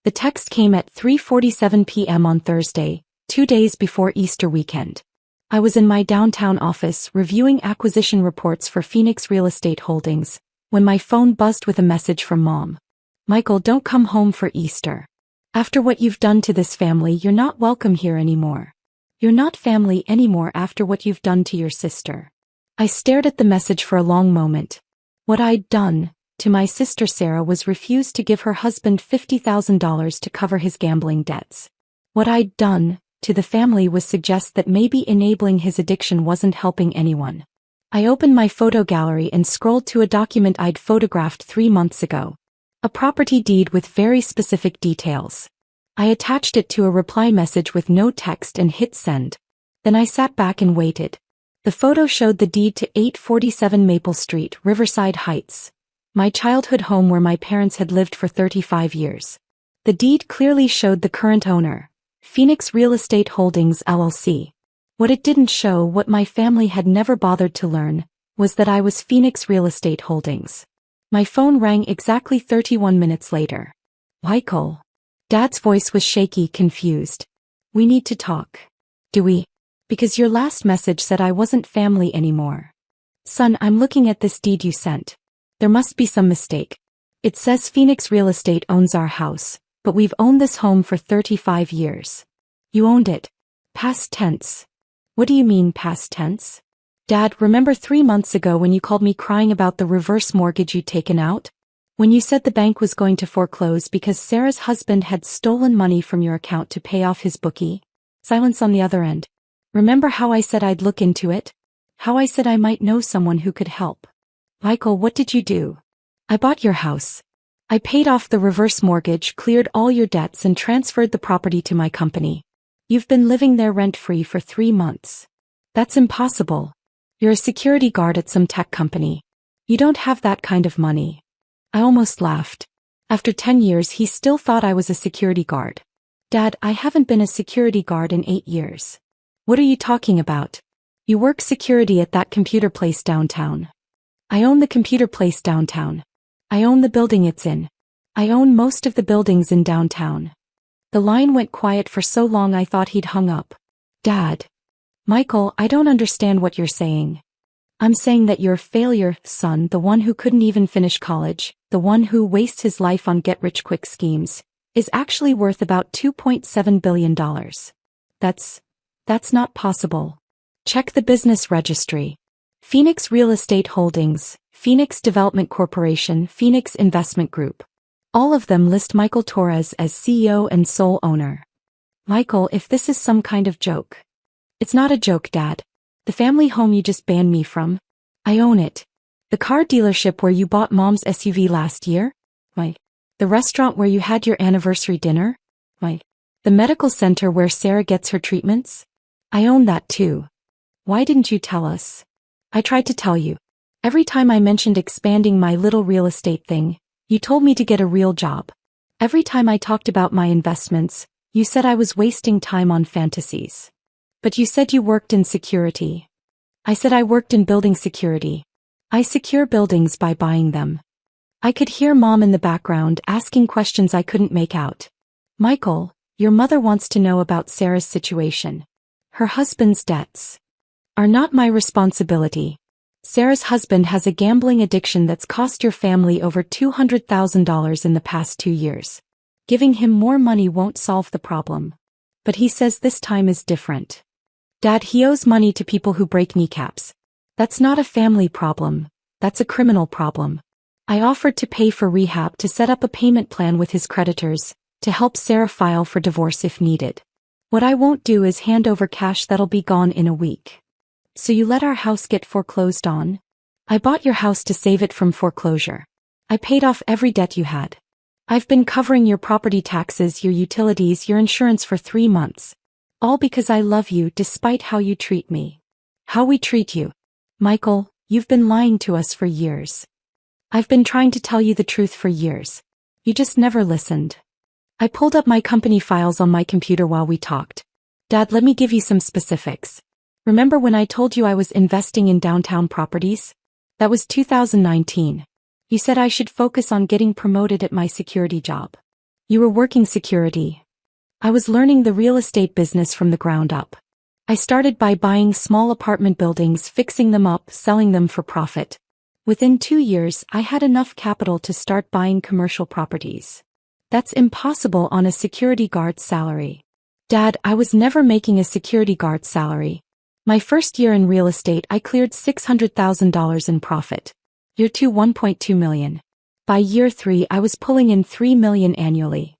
The text came at 3:47 p.m. on Thursday, 2 days before Easter weekend. I was in my downtown office reviewing acquisition reports for Phoenix Real Estate Holdings, when my phone buzzed with a message from Mom. "Michael, don't come home for Easter. After what you've done to this family, you're not welcome here anymore. You're not family anymore after what you've done to your sister." I stared at the message for a long moment. What I'd done to my sister Sarah was refuse to give her husband $50,000 to cover his gambling debts. What I'd done to the family was suggest that maybe enabling his addiction wasn't helping anyone. I opened my photo gallery and scrolled to a document I'd photographed 3 months ago. A property deed with very specific details. I attached it to a reply message with no text and hit send. Then I sat back and waited. The photo showed the deed to 847 Maple Street, Riverside Heights, my childhood home where my parents had lived for 35 years. The deed clearly showed the current owner, Phoenix Real Estate Holdings LLC. What it didn't show, what my family had never bothered to learn, was that I was Phoenix Real Estate Holdings. My phone rang exactly 31 minutes later. "Michael." Dad's voice was shaky, confused. "We need to talk." "Do we?" "Because your last message said I wasn't family anymore." "Son, I'm looking at this deed you sent. There must be some mistake. It says Phoenix Real Estate owns our house, but we've owned this home for 35 years. You owned it. Past tense." "What do you mean past tense?" "Dad, remember 3 months ago when you called me crying about the reverse mortgage you'd taken out? When you said the bank was going to foreclose because Sarah's husband had stolen money from your account to pay off his bookie?" Silence on the other end. "Remember how I said I'd look into it? How I said I might know someone who could help?" "Michael, what did you do?" "I bought your house. I paid off the reverse mortgage, cleared all your debts and transferred the property to my company. You've been living there rent-free for 3 months. That's impossible. You're a security guard at some tech company. You don't have that kind of money." I almost laughed. After 10 years he still thought I was a security guard. "Dad, I haven't been a security guard in 8 years. What are you talking about? You work security at that computer place downtown." "I own the computer place downtown. I own the building it's in. I own most of the buildings in downtown." The line went quiet for so long I thought he'd hung up. "Dad." "Michael, I don't understand what you're saying." "I'm saying that your failure, son, the one who couldn't even finish college, the one who wastes his life on get-rich-quick schemes, is actually worth about $2.7 billion. That's not possible. Check the business registry. Phoenix Real Estate Holdings, Phoenix Development Corporation, Phoenix Investment Group. All of them list Michael Torres as CEO and sole owner." "Michael, if this is some kind of joke." "It's not a joke, Dad. The family home you just banned me from, I own it. The car dealership where you bought Mom's SUV last year? The restaurant where you had your anniversary dinner? The medical center where Sarah gets her treatments? I own that too. Why didn't you tell us?" "I tried to tell you. Every time I mentioned expanding my little real estate thing, you told me to get a real job. Every time I talked about my investments, you said I was wasting time on fantasies. But you said you worked in security." "I said I worked in building security. I secure buildings by buying them." I could hear Mom in the background asking questions I couldn't make out. "Michael, your mother wants to know about Sarah's situation. Her husband's debts are not my responsibility. Sarah's husband has a gambling addiction that's cost your family over $200,000 in the past 2 years. Giving him more money won't solve the problem. But he says this time is different. Dad, he owes money to people who break kneecaps. That's not a family problem. That's a criminal problem. I offered to pay for rehab, to set up a payment plan with his creditors, to help Sarah file for divorce if needed. What I won't do is hand over cash that'll be gone in a week. So you let our house get foreclosed on? I bought your house to save it from foreclosure. I paid off every debt you had. I've been covering your property taxes, your utilities, your insurance for 3 months. All because I love you despite how you treat me. How we treat you. Michael, you've been lying to us for years. I've been trying to tell you the truth for years. You just never listened." I pulled up my company files on my computer while we talked. "Dad, let me give you some specifics. Remember when I told you I was investing in downtown properties? That was 2019. You said I should focus on getting promoted at my security job. You were working security. I was learning the real estate business from the ground up. I started by buying small apartment buildings, fixing them up, selling them for profit. Within 2 years, I had enough capital to start buying commercial properties. That's impossible on a security guard's salary. Dad, I was never making a security guard's salary. My first year in real estate, I cleared $600,000 in profit. Year 2, $1.2 million. By year 3, I was pulling in $3 million annually.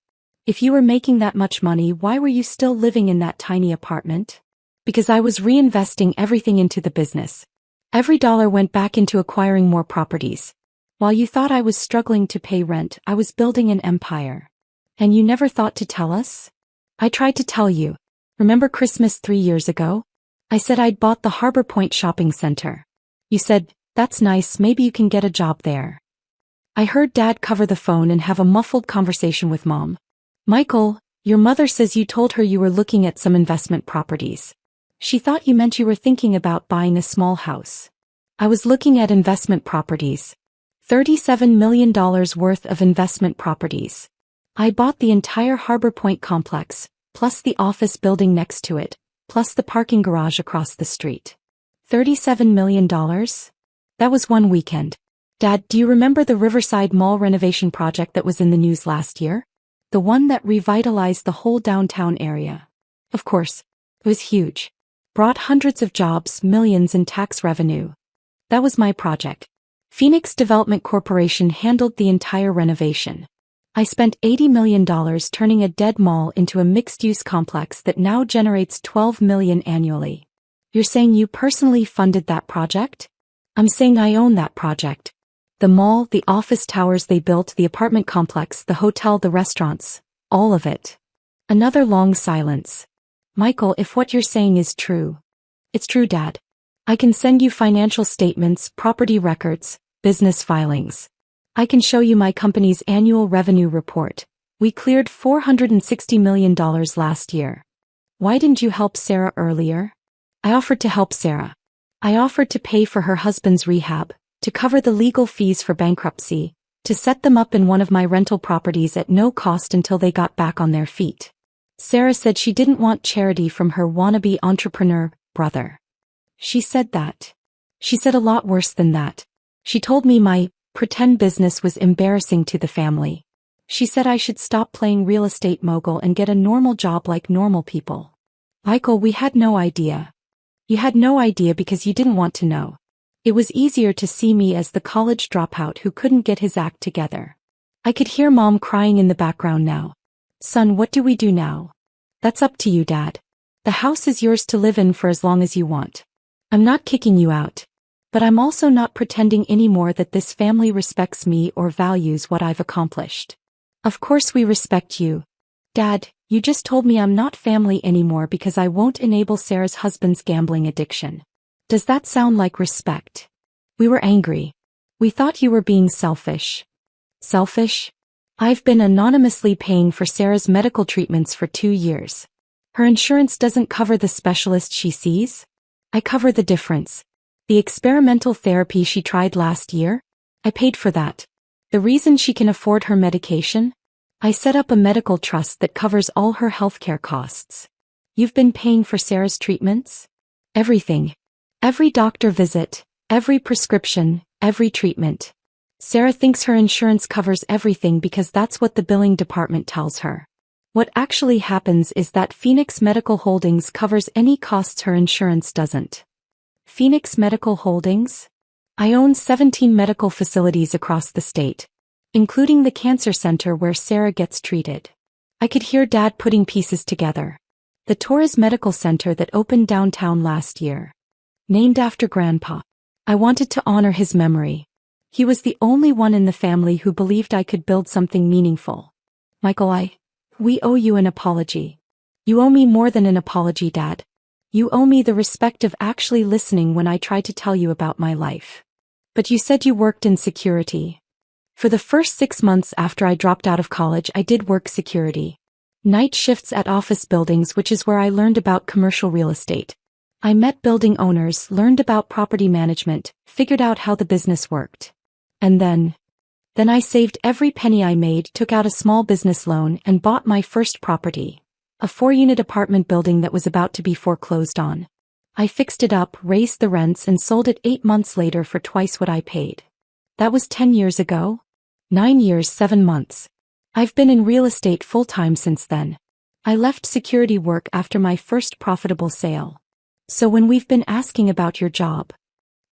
If you were making that much money, why were you still living in that tiny apartment? Because I was reinvesting everything into the business. Every dollar went back into acquiring more properties. While you thought I was struggling to pay rent, I was building an empire. And you never thought to tell us? I tried to tell you. Remember Christmas 3 years ago? I said I'd bought the Harbor Point Shopping Center. You said, "That's nice, maybe you can get a job there." I heard Dad cover the phone and have a muffled conversation with Mom. "Michael, your mother says you told her you were looking at some investment properties. She thought you meant you were thinking about buying a small house." I was looking at investment properties. $37 million worth of investment properties. I bought the entire Harbor Point complex, plus the office building next to it, plus the parking garage across the street. $37 million? That was one weekend. Dad, do you remember the Riverside Mall renovation project that was in the news last year? The one that revitalized the whole downtown area. Of course. It was huge. Brought hundreds of jobs, millions in tax revenue. That was my project. Phoenix Development Corporation handled the entire renovation. I spent $80 million turning a dead mall into a mixed-use complex that now generates $12 million annually. You're saying you personally funded that project? I'm saying I own that project. The mall, the office towers they built, the apartment complex, the hotel, the restaurants, all of it. Another long silence. Michael, if what you're saying is true. It's true, Dad. I can send you financial statements, property records, business filings. I can show you my company's annual revenue report. We cleared $460 million last year. Why didn't you help Sarah earlier? I offered to help Sarah. I offered to pay for her husband's rehab, to cover the legal fees for bankruptcy, to set them up in one of my rental properties at no cost until they got back on their feet. Sarah said she didn't want charity from her wannabe entrepreneur brother. She said that. She said a lot worse than that. She told me my pretend business was embarrassing to the family. She said I should stop playing real estate mogul and get a normal job like normal people. Michael, we had no idea. You had no idea because you didn't want to know. It was easier to see me as the college dropout who couldn't get his act together. I could hear Mom crying in the background now. Son, what do we do now? That's up to you, Dad. The house is yours to live in for as long as you want. I'm not kicking you out. But I'm also not pretending anymore that this family respects me or values what I've accomplished. Of course we respect you. Dad, you just told me I'm not family anymore because I won't enable Sarah's husband's gambling addiction. Does that sound like respect? We were angry. We thought you were being selfish. Selfish? I've been anonymously paying for Sarah's medical treatments for 2 years. Her insurance doesn't cover the specialist she sees. I cover the difference. The experimental therapy she tried last year? I paid for that. The reason she can afford her medication? I set up a medical trust that covers all her healthcare costs. You've been paying for Sarah's treatments? Everything. Every doctor visit, every prescription, every treatment. Sarah thinks her insurance covers everything because that's what the billing department tells her. What actually happens is that Phoenix Medical Holdings covers any costs her insurance doesn't. Phoenix Medical Holdings? I own 17 medical facilities across the state, including the cancer center where Sarah gets treated. I could hear Dad putting pieces together. The Torres Medical Center that opened downtown last year. Named after Grandpa. I wanted to honor his memory. He was the only one in the family who believed I could build something meaningful. Michael, we owe you an apology. You owe me more than an apology, Dad. You owe me the respect of actually listening when I tried to tell you about my life. But you said you worked in security. For the first 6 months after I dropped out of college, I did work security. Night shifts at office buildings, which is where I learned about commercial real estate. I met building owners, learned about property management, figured out how the business worked. And then, Then I saved every penny I made, took out a small business loan, and bought my first property. A 4-unit apartment building that was about to be foreclosed on. I fixed it up, raised the rents, and sold it 8 months later for twice what I paid. That was 10 years ago? 9 years, 7 months. I've been in real estate full-time since then. I left security work after my first profitable sale. So when we've been asking about your job,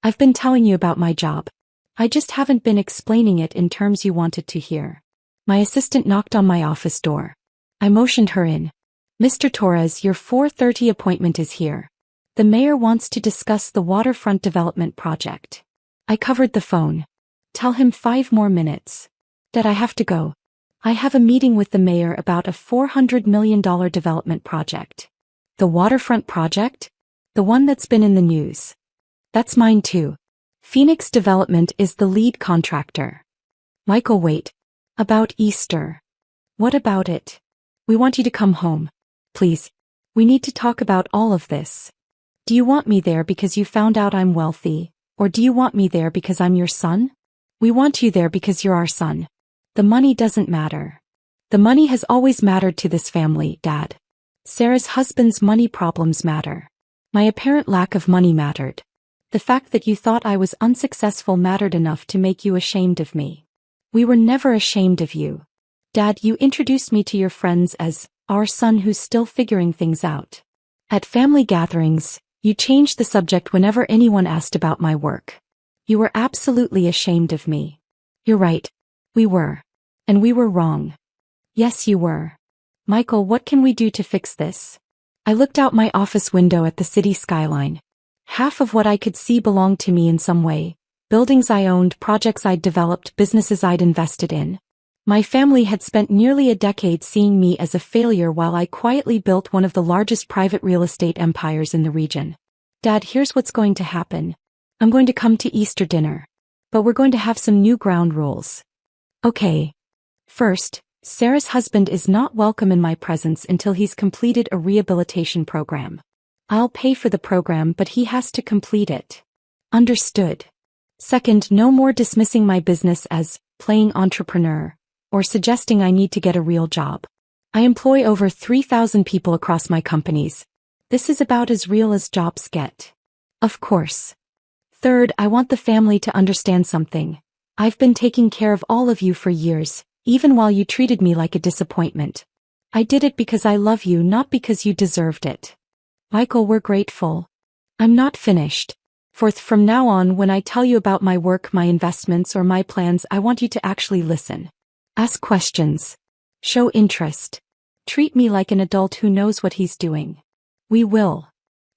I've been telling you about my job. I just haven't been explaining it in terms you wanted to hear. My assistant knocked on my office door. I motioned her in. Mr. Torres, your 4:30 appointment is here. The mayor wants to discuss the waterfront development project. I covered the phone. Tell him 5 more minutes. That I have to go. I have a meeting with the mayor about a $400 million development project. The waterfront project? The one that's been in the news. That's mine too. Phoenix Development is the lead contractor. Michael, wait. About Easter. What about it? We want you to come home. Please. We need to talk about all of this. Do you want me there because you found out I'm wealthy, or do you want me there because I'm your son? We want you there because you're our son. The money doesn't matter. The money has always mattered to this family, Dad. Sarah's husband's money problems matter. My apparent lack of money mattered. The fact that you thought I was unsuccessful mattered enough to make you ashamed of me. We were never ashamed of you. Dad, you introduced me to your friends as our son who's still figuring things out. At family gatherings, you changed the subject whenever anyone asked about my work. You were absolutely ashamed of me. You're right. We were. And we were wrong. Yes, you were. Michael, what can we do to fix this? I looked out my office window at the city skyline. Half of what I could see belonged to me in some way. Buildings I owned, projects I'd developed, businesses I'd invested in. My family had spent nearly a decade seeing me as a failure while I quietly built one of the largest private real estate empires in the region. Dad, here's what's going to happen. I'm going to come to Easter dinner. But we're going to have some new ground rules. Okay. First, Sarah's husband is not welcome in my presence until he's completed a rehabilitation program. I'll pay for the program, but he has to complete it. Understood. Second, no more dismissing my business as playing entrepreneur or suggesting I need to get a real job. I employ over 3,000 people across my companies. This is about as real as jobs get. Of course. Third, I want the family to understand something. I've been taking care of all of you for years, even while you treated me like a disappointment. I did it because I love you, not because you deserved it. Michael, we're grateful. I'm not finished. Fourth, from now on, when I tell you about my work, my investments, or my plans, I want you to actually listen. Ask questions. Show interest. Treat me like an adult who knows what he's doing. We will.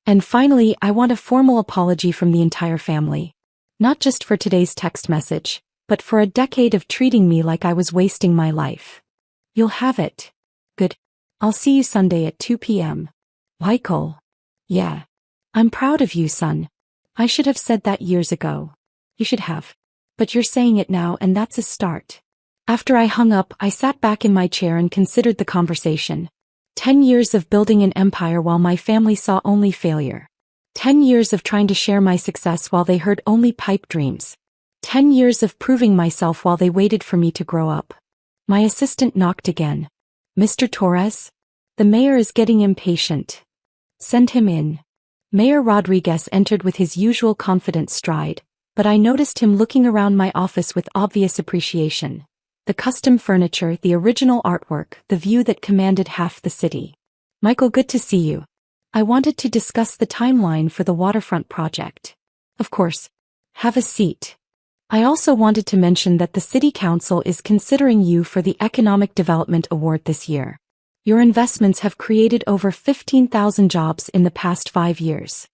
And finally, I want a formal apology from the entire family. Not just for today's text message, but for a decade of treating me like I was wasting my life. You'll have it. Good. I'll see you Sunday at 2 p.m. Michael. Yeah. I'm proud of you, son. I should have said that years ago. You should have. But you're saying it now, and that's a start. After I hung up, I sat back in my chair and considered the conversation. 10 years of building an empire while my family saw only failure. 10 years of trying to share my success while they heard only pipe dreams. 10 years of proving myself while they waited for me to grow up. My assistant knocked again. Mr. Torres? The mayor is getting impatient. Send him in. Mayor Rodriguez entered with his usual confident stride, but I noticed him looking around my office with obvious appreciation. The custom furniture, the original artwork, the view that commanded half the city. Michael, good to see you. I wanted to discuss the timeline for the waterfront project. Of course. Have a seat. I also wanted to mention that the City Council is considering you for the Economic Development Award this year. Your investments have created over 15,000 jobs in the past 5 years.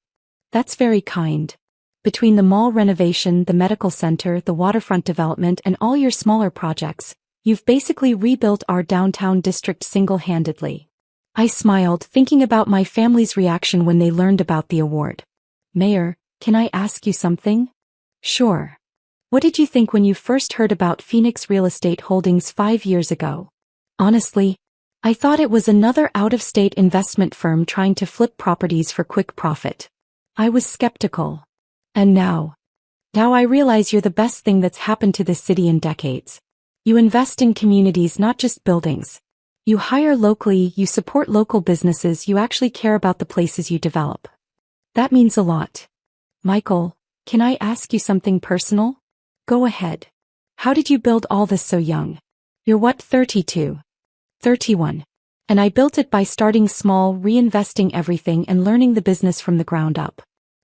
That's very kind. Between the mall renovation, the medical center, the waterfront development, and all your smaller projects, you've basically rebuilt our downtown district single-handedly. I smiled, thinking about my family's reaction when they learned about the award. Mayor, can I ask you something? Sure. What did you think when you first heard about Phoenix Real Estate Holdings 5 years ago? Honestly, I thought it was another out-of-state investment firm trying to flip properties for quick profit. I was skeptical. And now, Now I realize you're the best thing that's happened to this city in decades. You invest in communities, not just buildings. You hire locally, you support local businesses, you actually care about the places you develop. That means a lot. Michael, can I ask you something personal? Go ahead. How did you build all this so young? You're what, 32? 31. And I built it by starting small, reinvesting everything and learning the business from the ground up.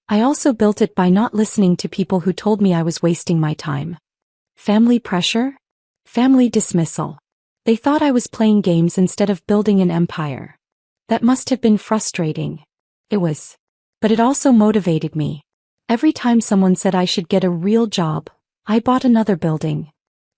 I also built it by not listening to people who told me I was wasting my time. Family pressure? Family dismissal. They thought I was playing games instead of building an empire. That must have been frustrating. It was. But it also motivated me. Every time someone said I should get a real job, I bought another building.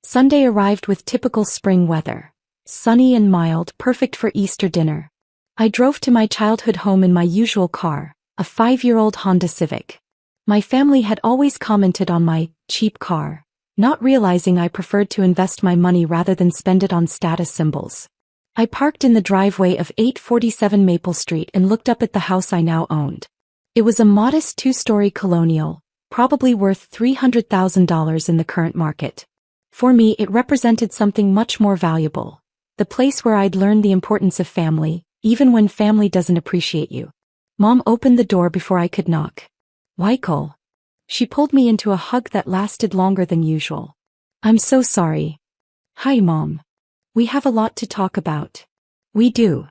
Sunday arrived with typical spring weather. Sunny and mild, perfect for Easter dinner. I drove to my childhood home in my usual car, a 5-year-old Honda Civic. My family had always commented on my cheap car, not realizing I preferred to invest my money rather than spend it on status symbols. I parked in the driveway of 847 Maple Street and looked up at the house I now owned. It was a modest 2-story colonial, probably worth $300,000 in the current market. For me, it represented something much more valuable. The place where I'd learned the importance of family, even when family doesn't appreciate you. Mom opened the door before I could knock. Michael. She pulled me into a hug that lasted longer than usual. I'm so sorry. Hi, Mom. We have a lot to talk about. We do.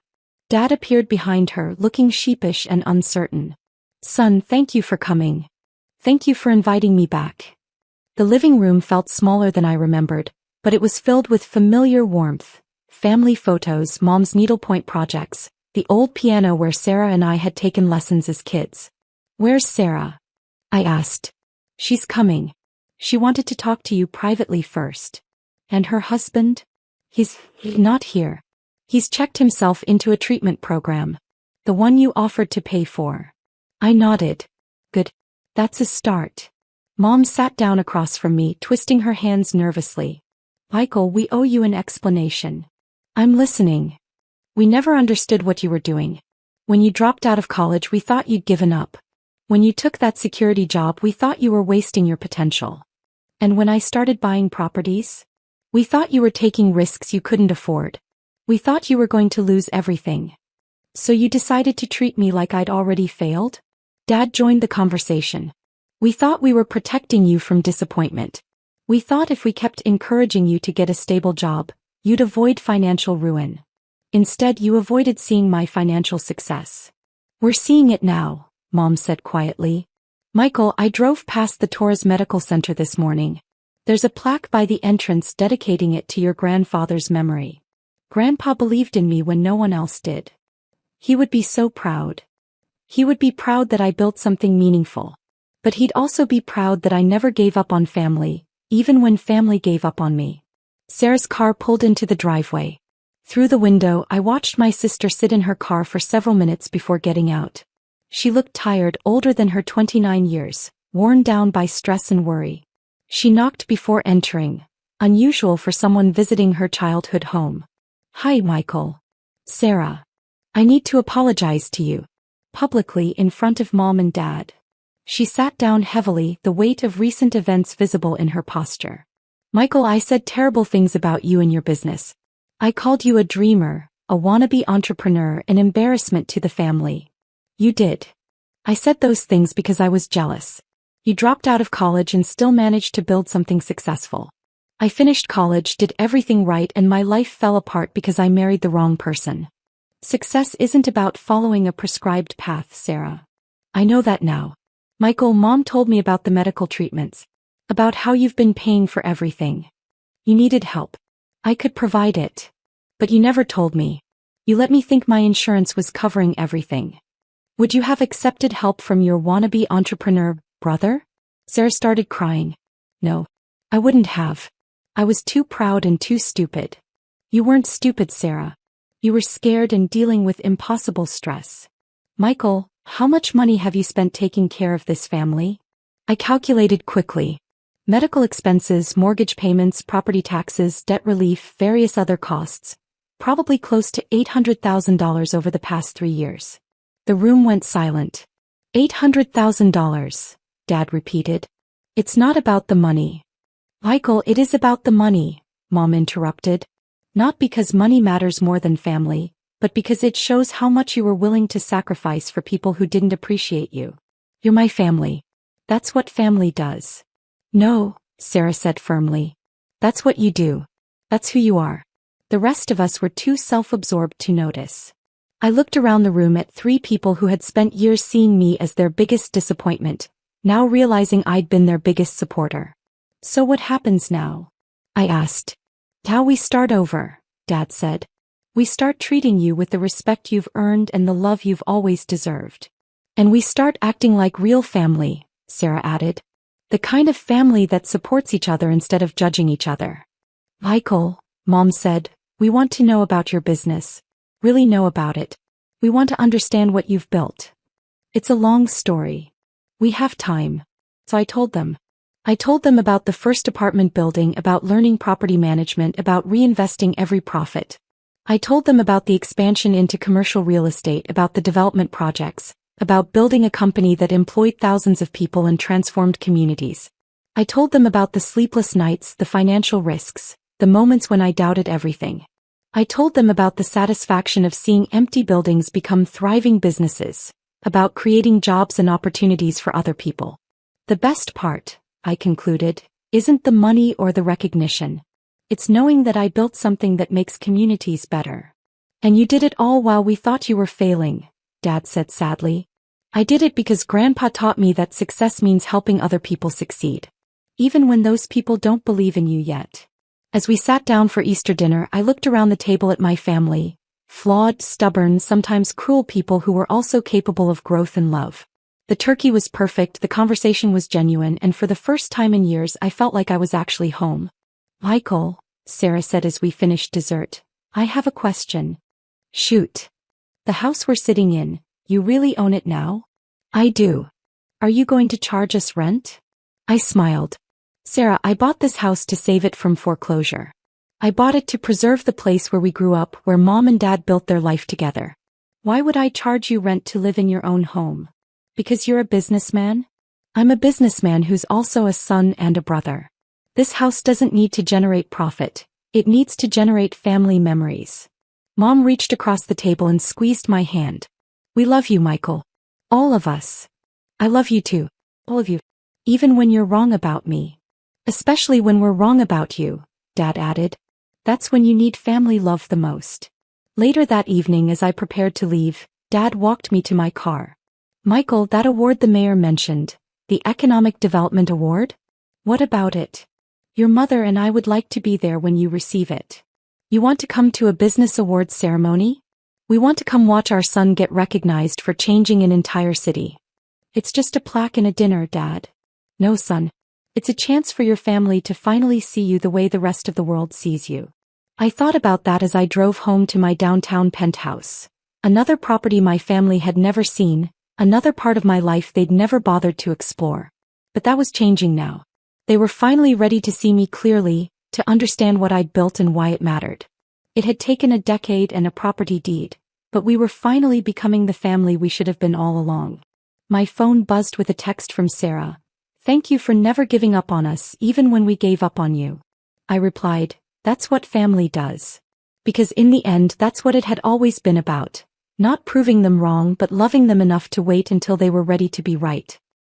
Dad appeared behind her, looking sheepish and uncertain. Son, thank you for coming. Thank you for inviting me back. The living room felt smaller than I remembered, but it was filled with familiar warmth. Family photos, Mom's needlepoint projects, the old piano where Sarah and I had taken lessons as kids. Where's Sarah? I asked. She's coming. She wanted to talk to you privately first. And her husband? He's not here. He's checked himself into a treatment program. The one you offered to pay for. I nodded. Good. That's a start. Mom sat down across from me, twisting her hands nervously. Michael, we owe you an explanation. I'm listening. We never understood what you were doing. When you dropped out of college, we thought you'd given up. When you took that security job, we thought you were wasting your potential. And when I started buying properties, we thought you were taking risks you couldn't afford. We thought you were going to lose everything. So you decided to treat me like I'd already failed? Dad joined the conversation. We thought we were protecting you from disappointment. We thought if we kept encouraging you to get a stable job, you'd avoid financial ruin. Instead, you avoided seeing my financial success. We're seeing it now, Mom said quietly. Michael, I drove past the Torres Medical Center this morning. There's a plaque by the entrance dedicating it to your grandfather's memory. Grandpa believed in me when no one else did. He would be so proud. He would be proud that I built something meaningful. But he'd also be proud that I never gave up on family, even when family gave up on me. Sarah's car pulled into the driveway. Through the window, I watched my sister sit in her car for several minutes before getting out. She looked tired, older than her 29 years, worn down by stress and worry. She knocked before entering, unusual for someone visiting her childhood home. Hi, Michael. Sarah. I need to apologize to you. Publicly in front of Mom and Dad. She sat down heavily, the weight of recent events visible in her posture. Michael, I said terrible things about you and your business. I called you a dreamer, a wannabe entrepreneur, an embarrassment to the family. You did. I said those things because I was jealous. You dropped out of college and still managed to build something successful. I finished college, did everything right, and my life fell apart because I married the wrong person. Success isn't about following a prescribed path, Sarah. I know that now. Michael, Mom told me about the medical treatments. About how you've been paying for everything. You needed help. I could provide it. But you never told me. You let me think my insurance was covering everything. Would you have accepted help from your wannabe entrepreneur brother? Sarah started crying. No. I wouldn't have. I was too proud and too stupid. You weren't stupid, Sarah. You were scared and dealing with impossible stress. Michael, how much money have you spent taking care of this family? I calculated quickly. Medical expenses, mortgage payments, property taxes, debt relief, various other costs. Probably close to $800,000 over the past 3 years. The room went silent. $800,000, Dad repeated. It's not about the money. Michael, it is about the money, Mom interrupted. Not because money matters more than family, but because it shows how much you were willing to sacrifice for people who didn't appreciate you. You're my family. That's what family does. No, Sarah said firmly. That's what you do. That's who you are. The rest of us were too self-absorbed to notice. I looked around the room at 3 people who had spent years seeing me as their biggest disappointment, now realizing I'd been their biggest supporter. So what happens now? I asked. How we start over, Dad said. We start treating you with the respect you've earned and the love you've always deserved. And we start acting like real family, Sarah added. The kind of family that supports each other instead of judging each other. Michael, Mom said, we want to know about your business. Really know about it. We want to understand what you've built. It's a long story. We have time. So I told them. I told them about the first apartment building, about learning property management, about reinvesting every profit. I told them about the expansion into commercial real estate, about the development projects, about building a company that employed thousands of people and transformed communities. I told them about the sleepless nights, the financial risks, the moments when I doubted everything. I told them about the satisfaction of seeing empty buildings become thriving businesses, about creating jobs and opportunities for other people. The best part, I concluded, isn't the money or the recognition. It's knowing that I built something that makes communities better. And you did it all while we thought you were failing, Dad said sadly. I did it because Grandpa taught me that success means helping other people succeed. Even when those people don't believe in you yet. As we sat down for Easter dinner, I looked around the table at my family. Flawed, stubborn, sometimes cruel people who were also capable of growth and love. The turkey was perfect, the conversation was genuine, and for the first time in years I felt like I was actually home. Michael, Sarah said as we finished dessert, I have a question. Shoot. The house we're sitting in, you really own it now? I do. Are you going to charge us rent? I smiled. Sarah, I bought this house to save it from foreclosure. I bought it to preserve the place where we grew up, where Mom and Dad built their life together. Why would I charge you rent to live in your own home? Because you're a businessman? I'm a businessman who's also a son and a brother. This house doesn't need to generate profit. It needs to generate family memories. Mom reached across the table and squeezed my hand. We love you, Michael. All of us. I love you too. All of you. Even when you're wrong about me. Especially when we're wrong about you, Dad added. That's when you need family love the most. Later that evening, as I prepared to leave, Dad walked me to my car. Michael, that award the mayor mentioned, the Economic Development Award? What about it? Your mother and I would like to be there when you receive it. You want to come to a business awards ceremony? We want to come watch our son get recognized for changing an entire city. It's just a plaque and a dinner, Dad. No, son. It's a chance for your family to finally see you the way the rest of the world sees you. I thought about that as I drove home to my downtown penthouse. Another property my family had never seen, another part of my life they'd never bothered to explore. But that was changing now. They were finally ready to see me clearly, to understand what I'd built and why it mattered. It had taken a decade and a property deed, but we were finally becoming the family we should have been all along. My phone buzzed with a text from Sarah. Thank you for never giving up on us, even when we gave up on you. I replied, that's what family does. Because in the end, that's what it had always been about. Not proving them wrong, but loving them enough to wait until they were ready to be right.